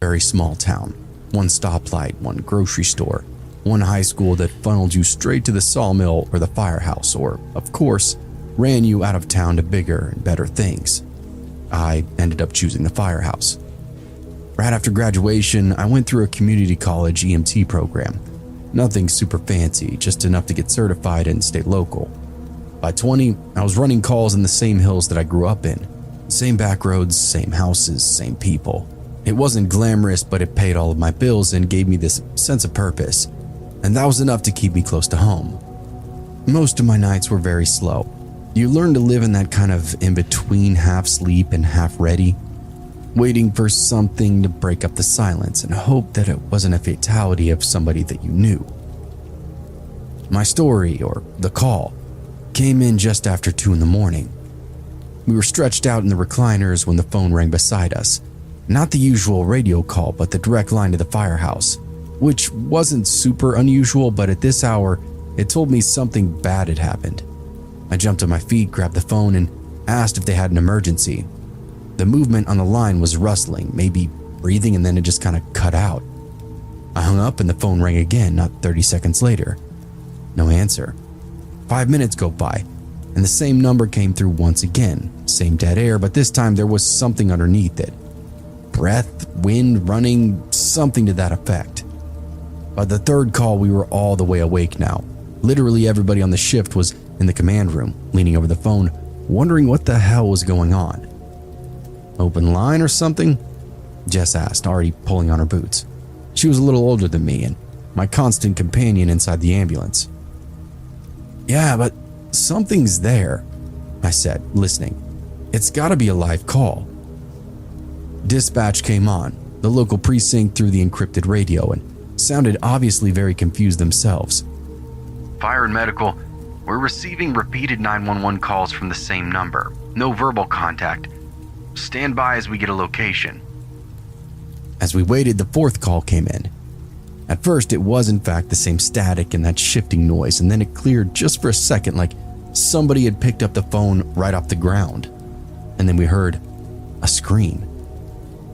Very small town. One stoplight, one grocery store, one high school that funneled you straight to the sawmill or the firehouse, or, of course, ran you out of town to bigger and better things. I ended up choosing the firehouse. Right after graduation, I went through a community college EMT program. Nothing super fancy, just enough to get certified and stay local. By 20, I was running calls in the same hills that I grew up in. Same back roads, same houses, same people. It wasn't glamorous, but it paid all of my bills and gave me this sense of purpose. And that was enough to keep me close to home. Most of my nights were very slow. You learn to live in that kind of in-between half sleep and half ready, waiting for something to break up the silence and hope that it wasn't a fatality of somebody that you knew. My story, or the call, came in just after 2 a.m. We were stretched out in the recliners when the phone rang beside us. Not the usual radio call, but the direct line to the firehouse, which wasn't super unusual, but at this hour, it told me something bad had happened. I jumped to my feet, grabbed the phone, and asked if they had an emergency. The movement on the line was rustling, maybe breathing, and then it just kind of cut out. I hung up and the phone rang again, not 30 seconds later. No answer. 5 minutes go by, and the same number came through once again. Same dead air, but this time there was something underneath it. Breath, wind, running, something to that effect. By the third call, we were all the way awake now. Literally everybody on the shift was in the command room, leaning over the phone, wondering what the hell was going on. Open line or something? Jess asked, already pulling on her boots. She was a little older than me and my constant companion inside the ambulance. Yeah, but something's there, I said, listening. It's gotta be a live call. Dispatch came on, the local precinct through the encrypted radio, and sounded obviously very confused themselves. Fire and medical, we're receiving repeated 911 calls from the same number. No verbal contact. Stand by as we get a location. As we waited, the fourth call came in. At first, it was in fact the same static and that shifting noise, and then it cleared just for a second like somebody had picked up the phone right off the ground. And then we heard a scream.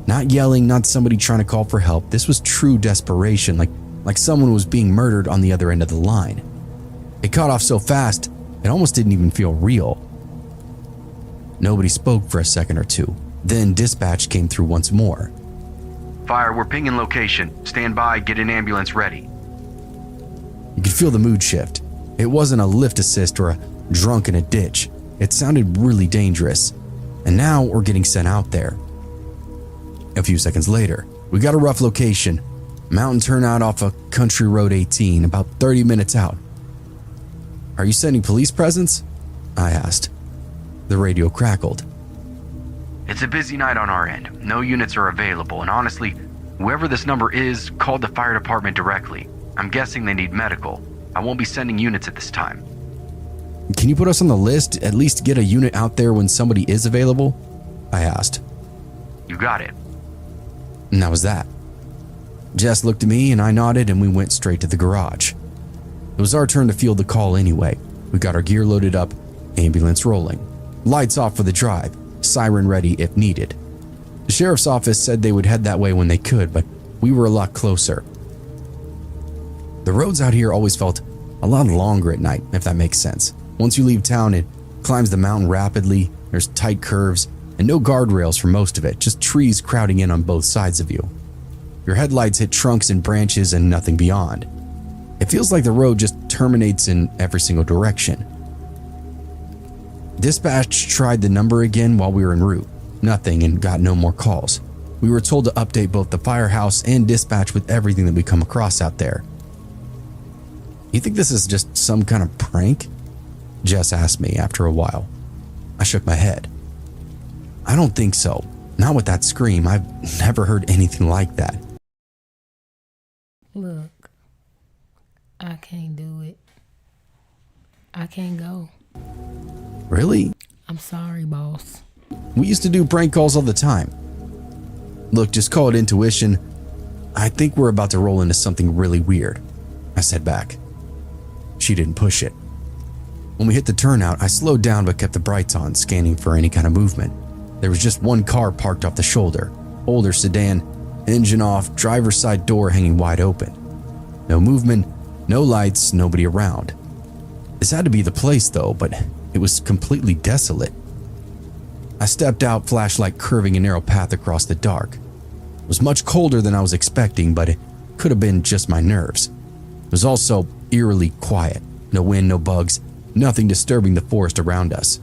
Not yelling, not somebody trying to call for help. This was true desperation, like someone was being murdered on the other end of the line. It cut off so fast, it almost didn't even feel real. Nobody spoke for a second or two. Then dispatch came through once more. Fire, we're pinging location. Stand by, get an ambulance ready. You could feel the mood shift. It wasn't a lift assist or a drunk in a ditch. It sounded really dangerous. And now we're getting sent out there. A few seconds later, we got a rough location. Mountain turnout off of Country Road 18, about 30 minutes out. Are you sending police presence? I asked. The radio crackled. It's a busy night on our end. No units are available, and honestly, whoever this number is called the fire department directly. I'm guessing they need medical. I won't be sending units at this time. Can you put us on the list, at least get a unit out there when somebody is available? I asked. You got it. And that was that. Jess looked at me and I nodded and we went straight to the garage. It was our turn to field the call anyway. We got our gear loaded up, ambulance rolling. Lights off for the drive, siren ready if needed. The sheriff's office said they would head that way when they could, but we were a lot closer. The roads out here always felt a lot longer at night, if that makes sense. Once you leave town, it climbs the mountain rapidly, there's tight curves, and no guardrails for most of it, just trees crowding in on both sides of you. Your headlights hit trunks and branches and nothing beyond. It feels like the road just terminates in every single direction. Dispatch tried the number again while we were en route. Nothing, and got no more calls. We were told to update both the firehouse and dispatch with everything that we come across out there. You think this is just some kind of prank? Jess asked me after a while. I shook my head. I don't think so. Not with that scream. I've never heard anything like that. Look, I can't do it. I can't go. Really? I'm sorry, boss. We used to do prank calls all the time. Look, just call it intuition. I think we're about to roll into something really weird, I said back. She didn't push it. When we hit the turnout, I slowed down but kept the brights on, scanning for any kind of movement. There was just one car parked off the shoulder, older sedan, Engine off, driver's side door hanging wide open. No movement, no lights, nobody around. This had to be the place though, but it was completely desolate. I stepped out, flashlight curving a narrow path across the dark. It was much colder than I was expecting, but it could have been just my nerves. It was also eerily quiet. No wind, no bugs, nothing disturbing the forest around us.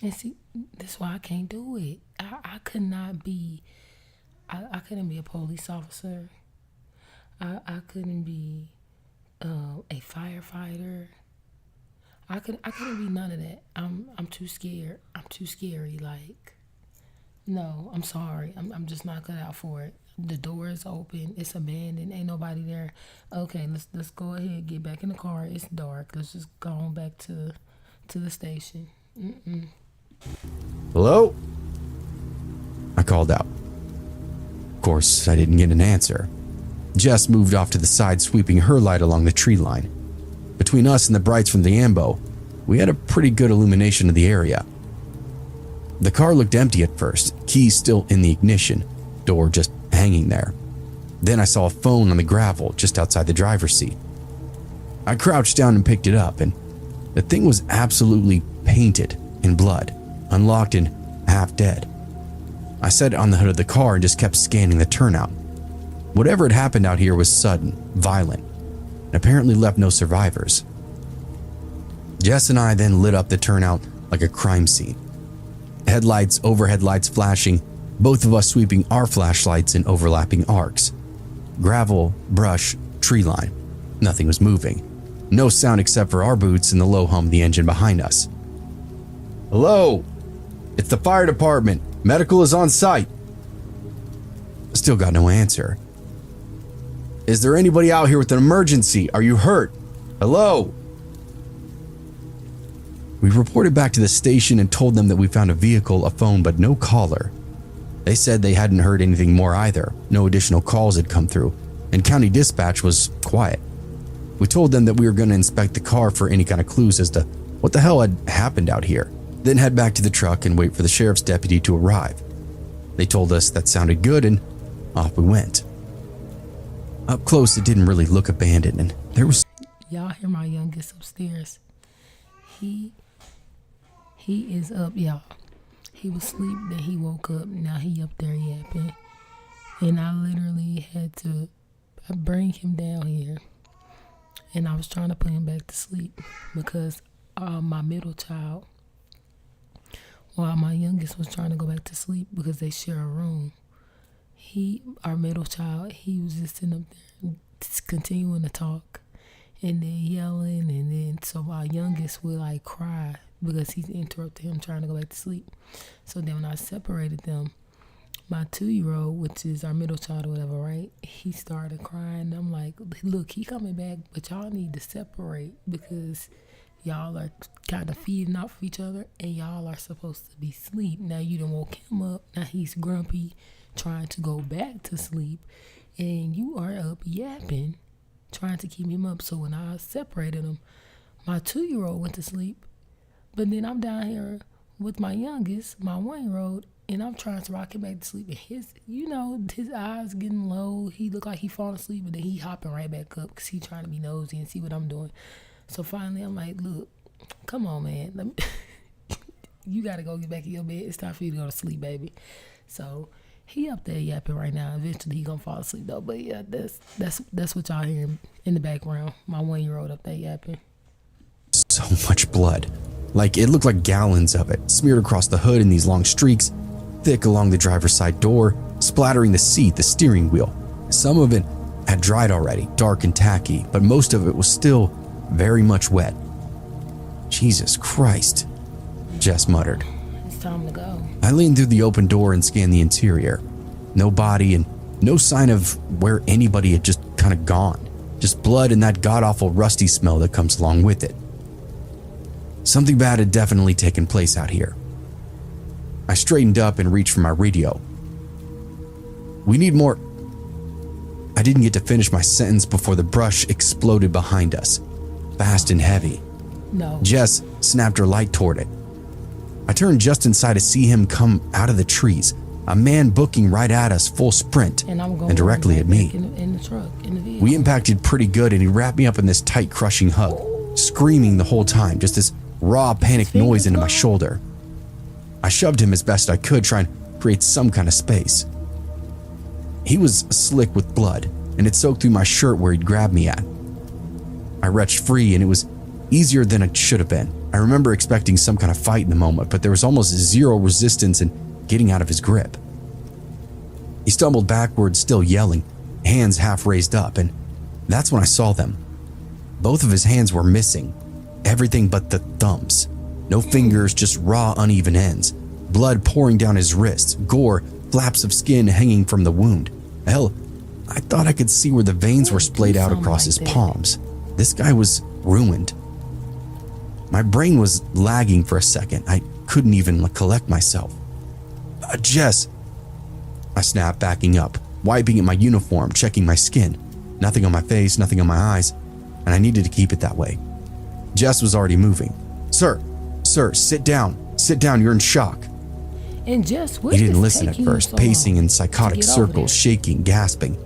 And see, that's why I can't do it. I could not be, I couldn't be a police officer. I couldn't be a firefighter. I couldn't be none of that. I'm too scared. I'm too scary. Like, no, I'm sorry. I'm just not cut out for it. The door is open. It's abandoned. Ain't nobody there. Okay, let's go ahead. Get back in the car. It's dark. Let's just go on back to the station. Hello? I called out. Of course, I didn't get an answer. Jess moved off to the side, sweeping her light along the tree line. Between us and the brights from the ambo, we had a pretty good illumination of the area. The car looked empty at first, keys still in the ignition, door just hanging there. Then I saw a phone on the gravel just outside the driver's seat. I crouched down and picked it up, and the thing was absolutely painted in blood, unlocked and half dead. I set it on the hood of the car and just kept scanning the turnout. Whatever had happened out here was sudden, violent, and apparently left no survivors. Jess and I then lit up the turnout like a crime scene. Headlights, overhead lights flashing, both of us sweeping our flashlights in overlapping arcs. Gravel, brush, tree line. Nothing was moving. No sound except for our boots and the low hum of the engine behind us. Hello? It's the fire department. Medical is on site. Still got no answer. Is there anybody out here with an emergency? Are you hurt? Hello? We reported back to the station and told them that we found a vehicle, a phone, but no caller. They said they hadn't heard anything more either. No additional calls had come through, and county dispatch was quiet. We told them that we were going to inspect the car for any kind of clues as to what the hell had happened out here, then head back to the truck and wait for the sheriff's deputy to arrive. They told us that sounded good, and off we went. Up close, it didn't really look abandoned, and there was... Y'all hear my youngest upstairs. He is up, y'all. He was asleep, then he woke up. Now he up there yapping. And I literally had to bring him down here. And I was trying to put him back to sleep because my middle child, while my youngest was trying to go back to sleep because they share a room, our middle child, he was just sitting up there just continuing to talk and then yelling, and then so my youngest would like cry because he's interrupted him trying to go back to sleep. So then when I separated them, my 2-year-old, which is our middle child or whatever, right, he started crying. I'm like, look, he coming back, but y'all need to separate because y'all are kind of feeding off each other and y'all are supposed to be asleep. Now you done woke him up. Now he's grumpy, trying to go back to sleep, and you are up yapping, trying to keep him up. So when I separated them, my 2-year-old went to sleep, but then I'm down here with my youngest, my 1-year-old, and I'm trying to rock him back to sleep. And his eyes getting low. He look like he falling asleep, but then he hopping right back up because he trying to be nosy and see what I'm doing. So finally, I'm like, look, come on, man. You got to go get back in your bed. It's time for you to go to sleep, baby. So he up there yapping right now. Eventually, he gonna fall asleep though. But yeah, that's what y'all hear in the background. My 1-year-old up there yapping. So much blood. Like, it looked like gallons of it, smeared across the hood in these long streaks, thick along the driver's side door, splattering the seat, the steering wheel. Some of it had dried already, dark and tacky, but most of it was still very much wet. Jesus Christ, Jess muttered. It's time to go. I leaned through the open door and scanned the interior. No body and no sign of where anybody had just kind of gone. Just blood and that god-awful rusty smell that comes along with it. Something bad had definitely taken place out here. I straightened up and reached for my radio. We need more... I didn't get to finish my sentence before the brush exploded behind us, fast and heavy. No. Jess snapped her light toward it. I turned just inside to see him come out of the trees, a man booking right at us full sprint and directly at me. In the truck, in the vehicle. We impacted pretty good and he wrapped me up in this tight, crushing hug, screaming the whole time, just this raw panic noise into my shoulder. I shoved him as best I could, trying to create some kind of space. He was slick with blood, and it soaked through my shirt where he'd grabbed me at. I wrenched free, and it was easier than it should have been. I remember expecting some kind of fight in the moment, but there was almost zero resistance in getting out of his grip. He stumbled backwards, still yelling, hands half raised up, and that's when I saw them. Both of his hands were missing, everything but the thumbs. No fingers, just raw, uneven ends. Blood pouring down his wrists, gore, flaps of skin hanging from the wound. Hell, I thought I could see where the veins were splayed out across his palms. This guy was ruined. My brain was lagging for a second. I couldn't even collect myself. Jess, I snapped, backing up, wiping at my uniform, checking my skin. Nothing on my face, nothing on my eyes, and I needed to keep it that way. Jess was already moving. Sir, sit down. Sit down, you're in shock. And Jess, he didn't listen at first, pacing in psychotic circles, shaking, gasping.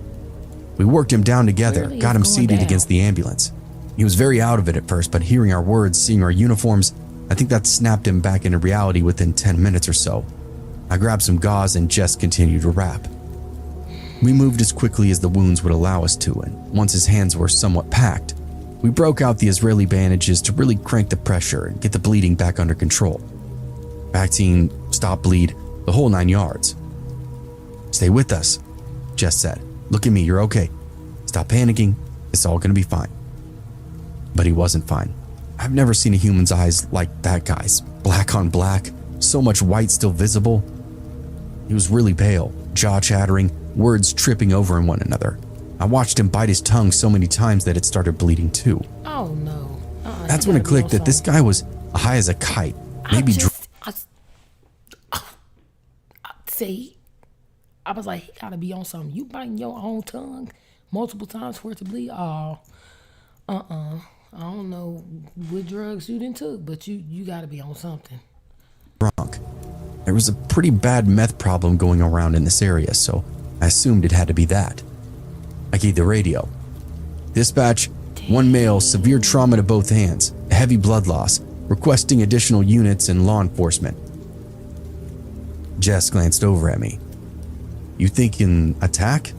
We worked him down together, got him seated against the ambulance. He was very out of it at first, but hearing our words, seeing our uniforms, I think that snapped him back into reality within 10 minutes or so. I grabbed some gauze and Jess continued to wrap. We moved as quickly as the wounds would allow us to, and once his hands were somewhat packed, we broke out the Israeli bandages to really crank the pressure and get the bleeding back under control. Vaccine, stop bleed, the whole 9 yards. Stay with us, Jess said. Look at me, you're okay. Stop panicking, it's all gonna be fine. But he wasn't fine. I've never seen a human's eyes like that guy's. Black on black, so much white still visible. He was really pale, jaw chattering, words tripping over in one another. I watched him bite his tongue so many times that it started bleeding too. Oh no. That's when it clicked that this guy was high as a kite. Maybe see, I was like, he gotta be on something. You biting your own tongue multiple times for it to bleed? Oh, I don't know what drugs you done took, but you gotta be on something. Drunk. There was a pretty bad meth problem going around in this area, so I assumed it had to be that. I gave the radio. Dispatch, one male, severe trauma to both hands, heavy blood loss, requesting additional units and law enforcement. Jess glanced over at me. You thinking attack?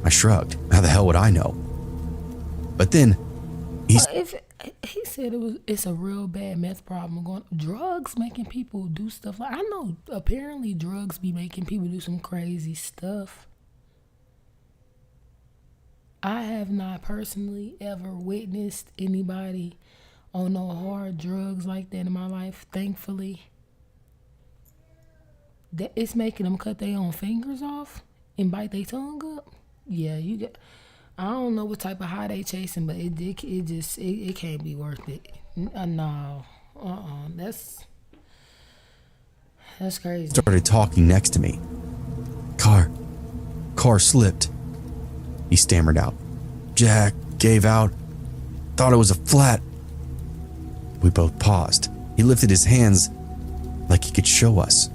I shrugged. How the hell would I know? But then he said it's a real bad meth problem going. Drugs making people do stuff like, I know apparently drugs be making people do some crazy stuff. I have not personally ever witnessed anybody on no hard drugs like that in my life, thankfully. That it's making them cut their own fingers off and bite their tongue up. Yeah, you get. I don't know what type of high they chasing, but it can't be worth it. No, that's crazy. Started talking next to me. Car slipped. He stammered out. Jack gave out. Thought it was a flat. We both paused. He lifted his hands like he could show us.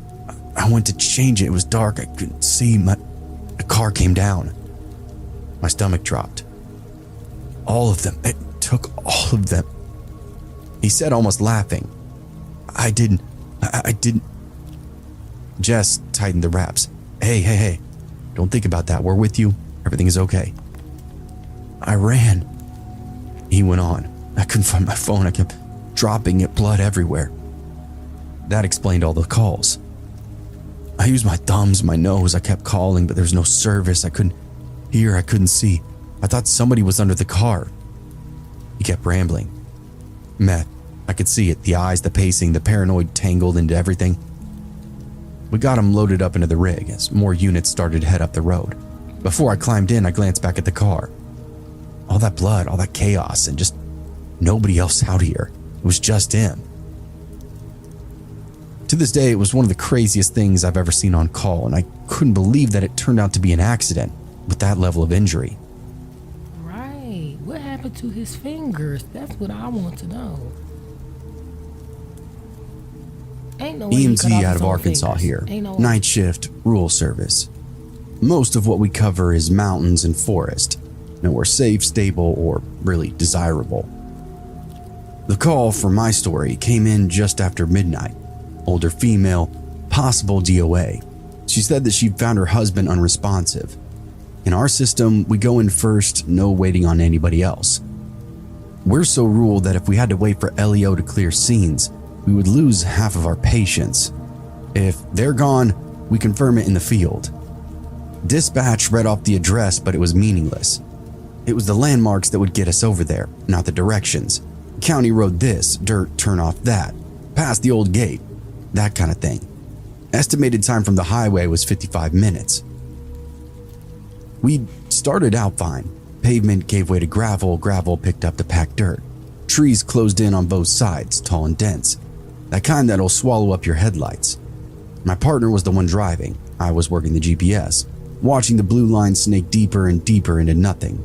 I went to change it. It was dark. I couldn't see. The car came down. My stomach dropped. All of them. It took all of them. He said, almost laughing. I didn't. Jess tightened the wraps. Hey. Don't think about that. We're with you. Everything is okay. I ran. He went on. I couldn't find my phone. I kept dropping it, blood everywhere. That explained all the calls. I used my thumbs, my nose. I kept calling, but there was no service. I couldn't hear. I couldn't see. I thought somebody was under the car. He kept rambling. Meth. I could see it. The eyes, the pacing, the paranoid tangled into everything. We got him loaded up into the rig as more units started to head up the road. Before I climbed in, I glanced back at the car. All that blood, all that chaos, and just nobody else out here. It was just him. To this day, it was one of the craziest things I've ever seen on call, and I couldn't believe that it turned out to be an accident with that level of injury. Right. What happened to his fingers? That's what I want to know. Ain't no way you cut off EMT his out of own Arkansas fingers. here. Ain't no way. Night shift, rural service. Most of what we cover is mountains and forest. Nowhere safe, stable, or really desirable. The call for my story came in just after midnight. Older female, possible DOA. She said that she'd found her husband unresponsive. In our system, we go in first, no waiting on anybody else. We're so rural that if we had to wait for LEO to clear scenes, we would lose half of our patients. If they're gone, we confirm it in the field. Dispatch read off the address, but it was meaningless. It was the landmarks that would get us over there, not the directions. County road this, dirt turn off that, past the old gate, that kind of thing. Estimated time from the highway was 55 minutes. We started out fine. Pavement gave way to gravel, gravel picked up the packed dirt. Trees closed in on both sides, tall and dense. That kind that'll swallow up your headlights. My partner was the one driving. I was working the GPS, watching the blue line snake deeper and deeper into nothing.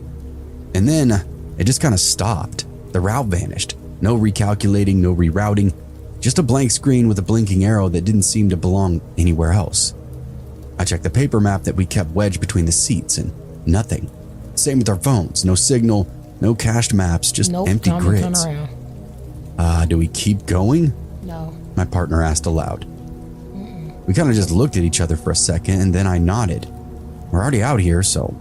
And then it just kind of stopped. The route vanished. No recalculating, no rerouting. Just a blank screen with a blinking arrow that didn't seem to belong anywhere else. I checked the paper map that we kept wedged between the seats and nothing. Same with our phones. No signal, no cached maps, just empty time to grids. turn around. Do we keep going? No. My partner asked aloud. We kind of just looked at each other for a second and then I nodded. We're already out here, so.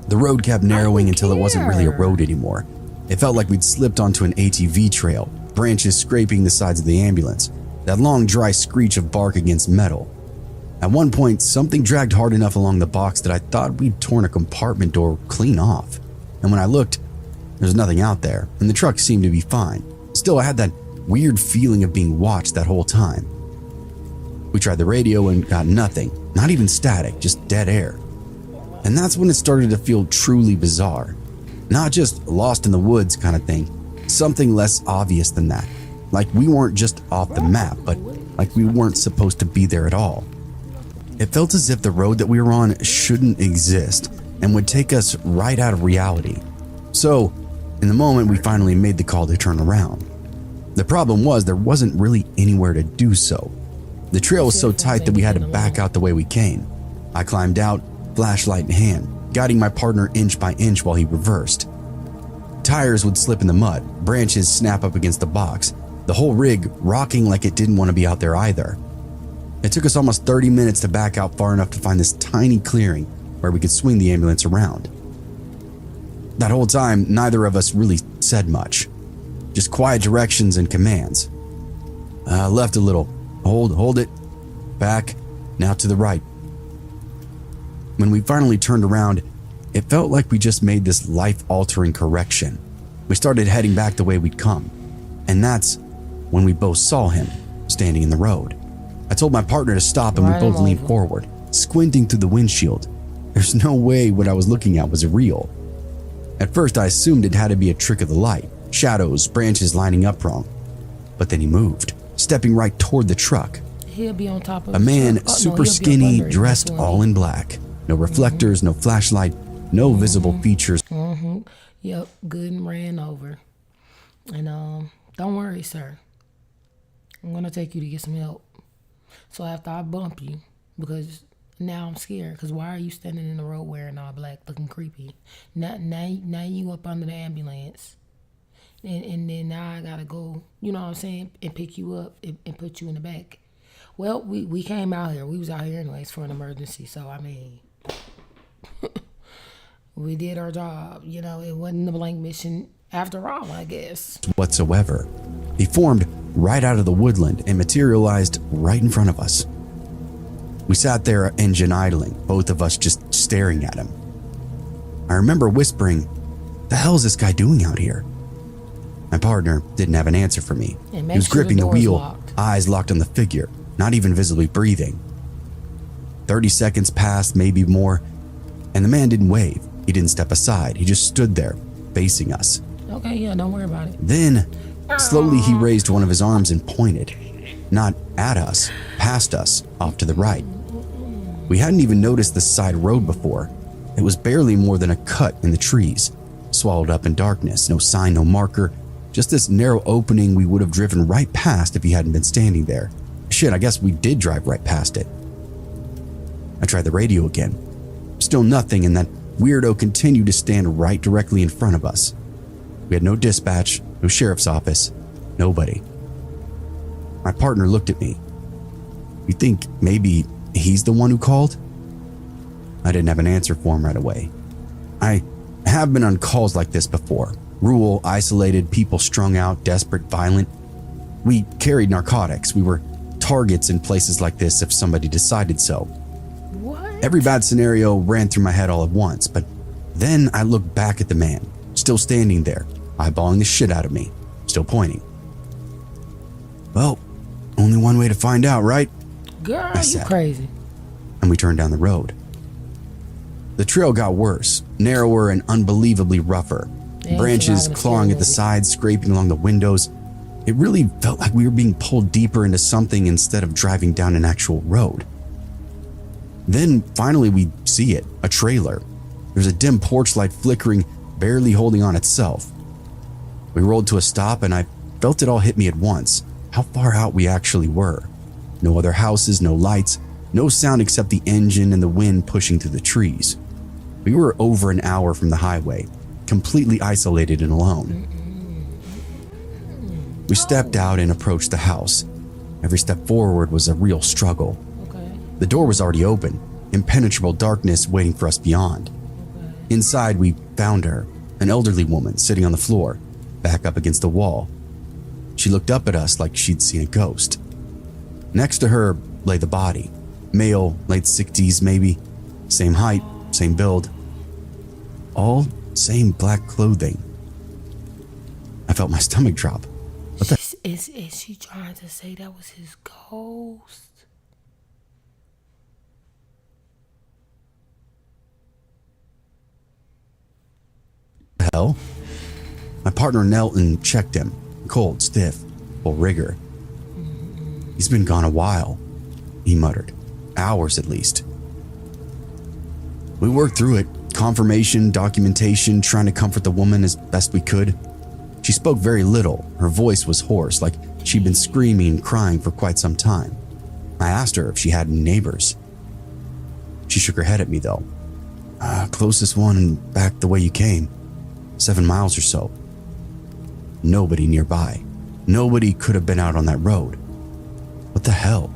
The road kept narrowing until it wasn't really a road anymore. It felt like we'd slipped onto an ATV trail, branches scraping the sides of the ambulance, that long dry screech of bark against metal. At one point, something dragged hard enough along the box that I thought we'd torn a compartment door clean off. And when I looked, there was nothing out there, and the truck seemed to be fine. Still, I had that weird feeling of being watched that whole time. We tried the radio and got nothing, not even static, just dead air. And that's when it started to feel truly bizarre. Not just lost in the woods kind of thing, something less obvious than that. Like we weren't just off the map, but like we weren't supposed to be there at all. It felt as if the road that we were on shouldn't exist and would take us right out of reality. So, in the moment, we finally made the call to turn around. The problem was there wasn't really anywhere to do so. The trail was so tight that we had to back out the way we came. I climbed out, flashlight in hand, guiding my partner inch by inch while he reversed. Tires would slip in the mud, branches snap up against the box, the whole rig rocking like it didn't want to be out there either. It took us almost 30 minutes to back out far enough to find this tiny clearing where we could swing the ambulance around. That whole time, neither of us really said much. Just quiet directions and commands. Left a little. Hold it. Back. Now to the right. When we finally turned around, it felt like we just made this life-altering correction. We started heading back the way we'd come. And that's when we both saw him standing in the road. I told my partner to stop and we both leaned forward, squinting through the windshield. There's no way what I was looking at was real. At first I assumed it had to be a trick of the light, shadows, branches lining up wrong. But then he moved, stepping right toward the truck. He'll be on top of a man, super skinny, dressed all in black. No reflectors, no flashlight, no visible features. Yep, good and ran over. And don't worry, sir. I'm gonna take you to get some help. So after I bump you, because now I'm scared, because why are you standing in the road wearing all black, looking creepy? Now you up under the ambulance. And then now I gotta go, you know what I'm saying, and pick you up and put you in the back. Well, we came out here. We was out here anyways for an emergency. So, I mean, we did our job. You know, it wasn't a blank mission after all, I guess. Whatsoever. He formed right out of the woodland and materialized right in front of us. We sat there, engine idling, both of us just staring at him. I remember whispering, "The hell is this guy doing out here?" My partner didn't have an answer for me. He was gripping the wheel, eyes locked on the figure, not even visibly breathing. 30 seconds passed, maybe more, and the man didn't wave. He didn't step aside. He just stood there, facing us. Okay, yeah, don't worry about it. Then, slowly he raised one of his arms and pointed. Not at us, past us, off to the right. We hadn't even noticed the side road before. It was barely more than a cut in the trees, swallowed up in darkness, no sign, no marker, Just this narrow opening we would have driven right past if he hadn't been standing there. Shit, I guess we did drive right past it. I tried the radio again. Still nothing, and that weirdo continued to stand right directly in front of us. We had no dispatch, no sheriff's office, nobody. My partner looked at me. You think maybe he's the one who called? I didn't have an answer for him right away. I have been on calls like this before. Rural, isolated, people strung out, desperate, violent. We carried narcotics. We were targets in places like this if somebody decided so. What? Every bad scenario ran through my head all at once, but then I looked back at the man, still standing there, eyeballing the shit out of me, still pointing. Well, only one way to find out, right? Girl, I you said. crazy. And we turned down the road. The trail got worse, narrower and unbelievably rougher. Ain't Branches surviving a clawing at the scary sides, scraping along the windows. It really felt like we were being pulled deeper into something instead of driving down an actual road. Then finally we see it, a trailer. There's a dim porch light flickering, barely holding on itself. We rolled to a stop and I felt it all hit me at once, how far out we actually were. No other houses, no lights, no sound except the engine and the wind pushing through the trees. We were over an hour from the highway, completely isolated and alone. We stepped out and approached the house. Every step forward was a real struggle. Okay. The door was already open, impenetrable darkness waiting for us beyond. Inside, we found her, an elderly woman sitting on the floor, back up against the wall. She looked up at us like she'd seen a ghost. Next to her lay the body, male, late 60s maybe, same height, same build, all same black clothing. I felt my stomach drop. Is she trying to say that was his ghost? The hell? My partner knelt and checked him, cold, stiff, full rigor. He's been gone a while, he muttered. Hours at least. We worked through it, confirmation, documentation, trying to comfort the woman as best we could. She spoke very little. Her voice was hoarse, like she'd been screaming and crying for quite some time. I asked her if she had any neighbors. She shook her head at me though. Closest one and back the way you came. 7 miles or so. Nobody nearby. Nobody could have been out on that road. What the hell?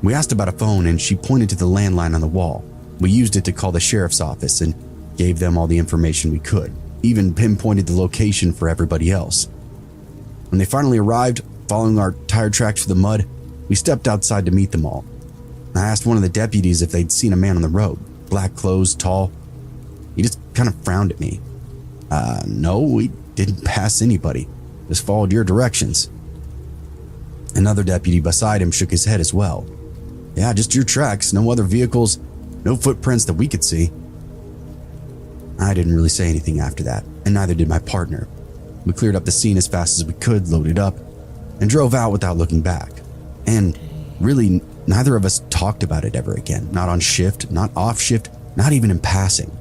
We asked about a phone and she pointed to the landline on the wall. We used it to call the sheriff's office and gave them all the information we could, even pinpointed the location for everybody else. When they finally arrived, following our tire tracks through the mud, we stepped outside to meet them all. I asked one of the deputies if they'd seen a man on the road, black clothes, tall. He just kind of frowned at me. No, we didn't pass anybody, just followed your directions. Another deputy beside him shook his head as well. Yeah, just your tracks, no other vehicles, no footprints that we could see. I didn't really say anything after that, and neither did my partner. We cleared up the scene as fast as we could, loaded up, and drove out without looking back. And really, neither of us talked about it ever again. Not on shift, not off shift, not even in passing.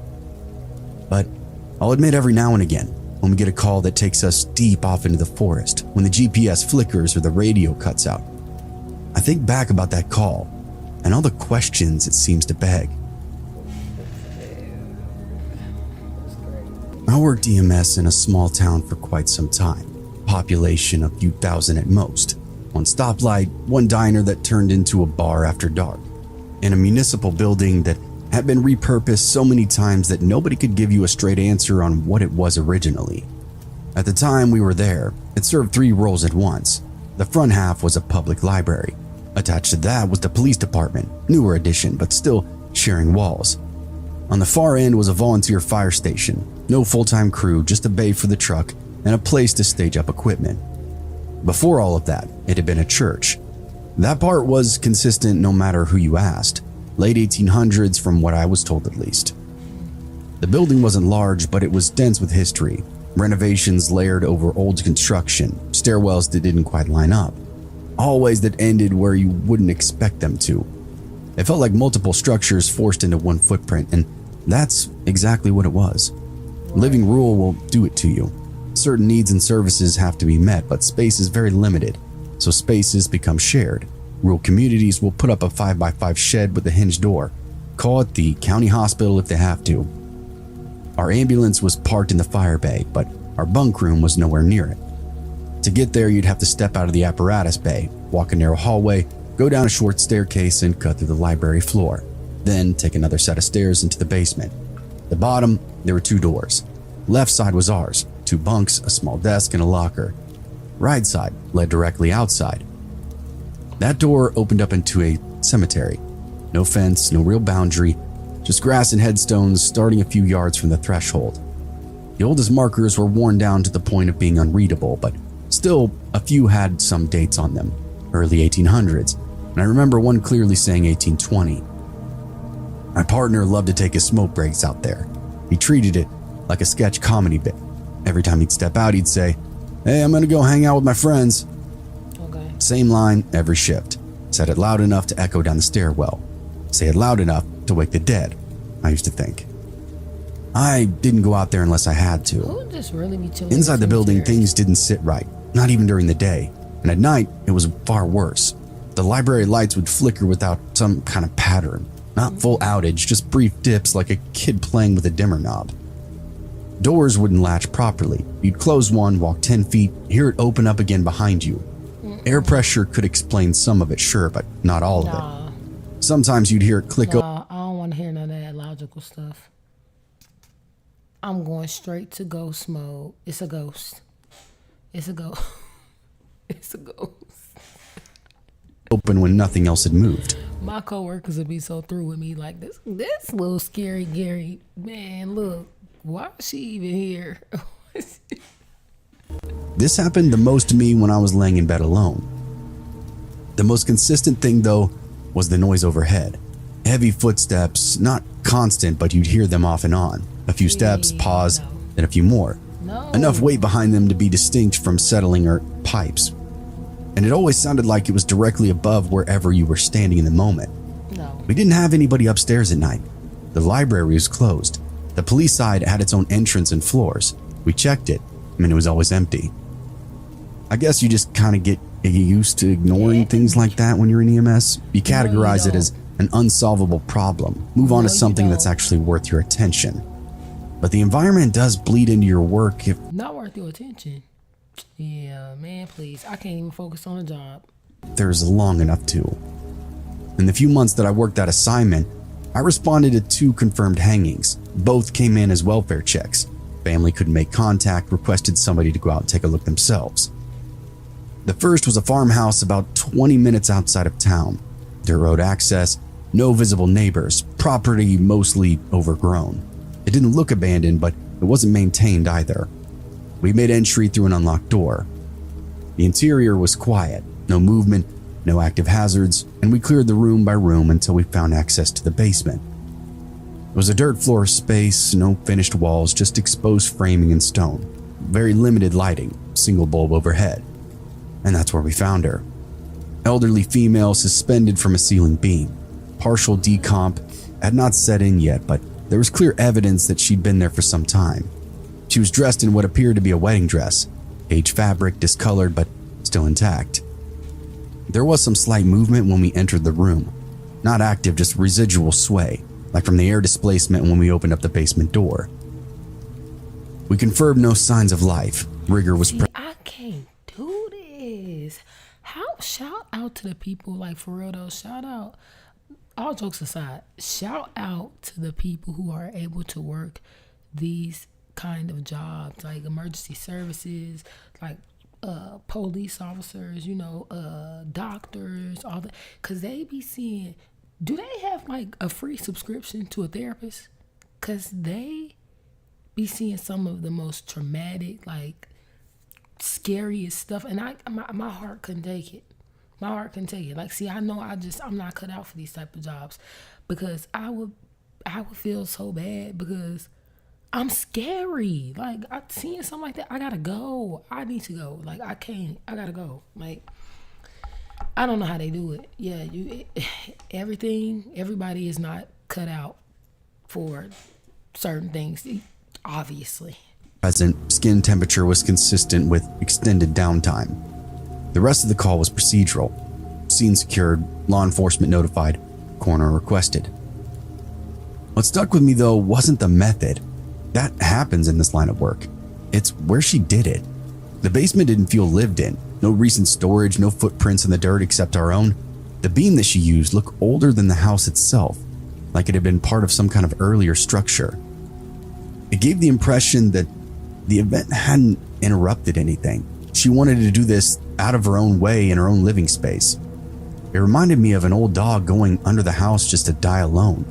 But I'll admit every now and again, when we get a call that takes us deep off into the forest, when the GPS flickers or the radio cuts out, I think back about that call and all the questions it seems to beg. I worked EMS in a small town for quite some time, population a few thousand at most, one stoplight, one diner that turned into a bar after dark, in a municipal building that had been repurposed so many times that nobody could give you a straight answer on what it was originally. At the time we were there, it served 3 roles at once. The front half was a public library. Attached to that was the police department, newer addition, but still sharing walls. On the far end was a volunteer fire station, no full-time crew, just a bay for the truck and a place to stage up equipment. Before all of that, it had been a church. That part was consistent no matter who you asked, late 1800s from what I was told at least. The building wasn't large, but it was dense with history, renovations layered over old construction, stairwells that didn't quite line up, hallways that ended where you wouldn't expect them to. It felt like multiple structures forced into one footprint, and that's exactly what it was. Living rural will do it to you. Certain needs and services have to be met, but space is very limited, so spaces become shared. Rural communities will put up a 5x5 shed with a hinged door. Call it the county hospital if they have to. Our ambulance was parked in the fire bay, but our bunk room was nowhere near it. To get there, you'd have to step out of the apparatus bay, walk a narrow hallway, go down a short staircase, and cut through the library floor. Then take another set of stairs into the basement. At the bottom, there were 2 doors. Left side was ours, 2 bunks, a small desk, and a locker. Right side led directly outside. That door opened up into a cemetery. No fence, no real boundary, just grass and headstones starting a few yards from the threshold. The oldest markers were worn down to the point of being unreadable, but still, a few had some dates on them, early 1800s, and I remember one clearly saying 1820. My partner loved to take his smoke breaks out there. He treated it like a sketch comedy bit. Every time he'd step out, he'd say, "Hey, I'm gonna go hang out with my friends." Okay. Same line every shift. Said it loud enough to echo down the stairwell. Say it loud enough to wake the dead, I used to think. I didn't go out there unless I had to. Who just really be chilling Inside the building, cemetery? things didn't sit right, not even during the day. And at night, it was far worse. The library lights would flicker without some kind of pattern. Not full outage, just brief dips like a kid playing with a dimmer knob. Doors wouldn't latch properly. You'd close one, walk 10 feet, hear it open up again behind you. Air pressure could explain some of it, sure, but not all of Nah, it. Sometimes you'd hear it click open. I don't want to hear none of that logical stuff. I'm going straight to ghost mode. It's a ghost. It's a ghost. It's a ghost. Open when nothing else had moved. My coworkers would be so through with me like this little scary Gary. Man, look, why is she even here? This happened the most to me when I was laying in bed alone. The most consistent thing, though, was the noise overhead. Heavy footsteps, not constant, but you'd hear them off and on. A few steps, pause, no. then a few more. No. Enough weight behind them to be distinct from settling or pipes. And it always sounded like it was directly above wherever you were standing in the moment. No. We didn't have anybody upstairs at night. The library was closed. The police side had its own entrance and floors. We checked it, and it was always empty. I guess you just kind of get used to ignoring things like that when you're in EMS. You categorize it as an unsolvable problem. Move on to something that's actually worth your attention. But the environment does bleed into your work if Not worth your attention. Yeah, man, please. I can't even focus on a job. there's long enough to. In the few months that I worked that assignment, I responded to 2 confirmed hangings. Both came in as welfare checks. Family couldn't make contact, requested somebody to go out and take a look themselves. The first was a farmhouse about 20 minutes outside of town. Dirt road access, no visible neighbors, property mostly overgrown. It didn't look abandoned, but it wasn't maintained either. We made entry through an unlocked door. The interior was quiet, no movement, no active hazards, and we cleared the room by room until we found access to the basement. It was a dirt floor space, no finished walls, just exposed framing and stone. Very limited lighting, single bulb overhead. And that's where we found her. Elderly female suspended from a ceiling beam. Partial decomp had not set in yet, but there was clear evidence that she'd been there for some time. She was dressed in what appeared to be a wedding dress, aged fabric, discolored, but still intact. There was some slight movement when we entered the room. Not active, just residual sway, like from the air displacement when we opened up the basement door. We confirmed no signs of life. Rigor was present. I can't do this. Shout out to the people, like for real though, shout out, all jokes aside, shout out to the people who are able to work these kind of jobs, like emergency services, like police officers, doctors, all that, because they be seeing, do they have like a free subscription to a therapist? Because they be seeing some of the most traumatic, like scariest stuff, and my heart couldn't take it. My heart couldn't take it. Like, see, I know I'm not cut out for these type of jobs, because I would feel so bad because I'm scary. Like, I seeing something like that, I gotta go. I need to go. Like, I can't. I gotta go. Like, I don't know how they do it. Yeah, everybody is not cut out for certain things, obviously. Present skin temperature was consistent with extended downtime. The rest of the call was procedural. Scene secured, law enforcement notified, coroner requested. What stuck with me though wasn't the method. That happens in this line of work. It's where she did it. The basement didn't feel lived in. No recent storage, no footprints in the dirt except our own. The beam that she used looked older than the house itself, like it had been part of some kind of earlier structure. It gave the impression that the event hadn't interrupted anything. She wanted to do this out of her own way in her own living space. It reminded me of an old dog going under the house just to die alone.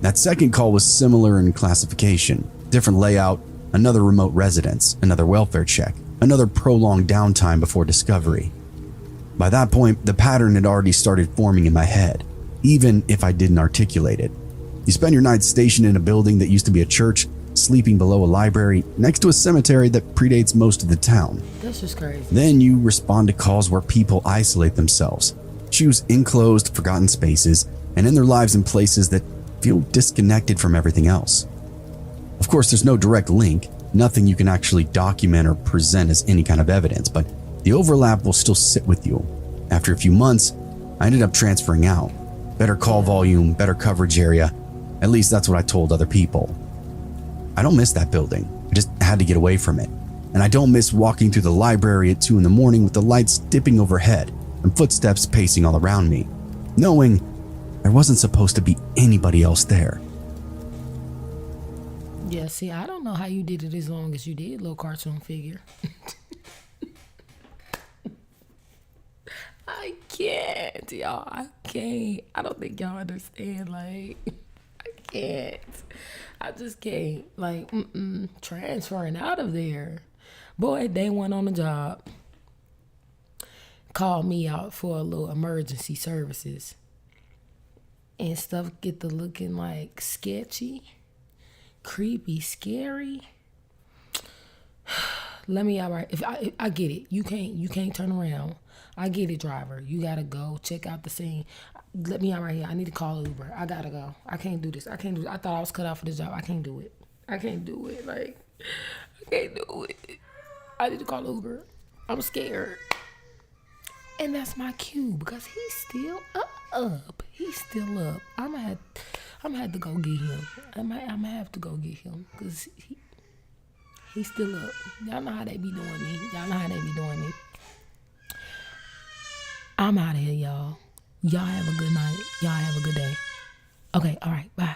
That second call was similar in classification. Different layout, another remote residence, another welfare check, another prolonged downtime before discovery. By that point, the pattern had already started forming in my head, even if I didn't articulate it. You spend your night stationed in a building that used to be a church, sleeping below a library, next to a cemetery that predates most of the town. That's just crazy. Then you respond to calls where people isolate themselves, choose enclosed, forgotten spaces, and end their lives in places that feel disconnected from everything else. Of course, there's no direct link, nothing you can actually document or present as any kind of evidence, but the overlap will still sit with you. After a few months, I ended up transferring out. Better call volume, better coverage area. At least that's what I told other people. I don't miss that building. I just had to get away from it. And I don't miss walking through the library at 2 a.m. with the lights dipping overhead and footsteps pacing all around me, knowing there wasn't supposed to be anybody else there. Yeah, see, I don't know how you did it as long as you did, little cartoon figure. I can't, y'all. I can't. I don't think y'all understand. Like, I can't. I just can't. Like, transferring out of there. Boy, day one on the job. Called me out for a little emergency services. And stuff get to looking like sketchy, creepy, scary. Let me out right. If I get it. You can't turn around. I get it, driver. You gotta go check out the scene. Let me out right here. I need to call Uber. I gotta go. I can't do this. I thought I was cut out for this job. I can't do it. I can't do it. Like, I can't do it. I need to call Uber. I'm scared. And that's my cue because he's still up. He's still up. I'm gonna have to go get him. I'm gonna have to go get him because he's still up. Y'all know how they be doing me. I'm out of here, y'all. Y'all have a good night. Y'all have a good day. Okay, all right, bye.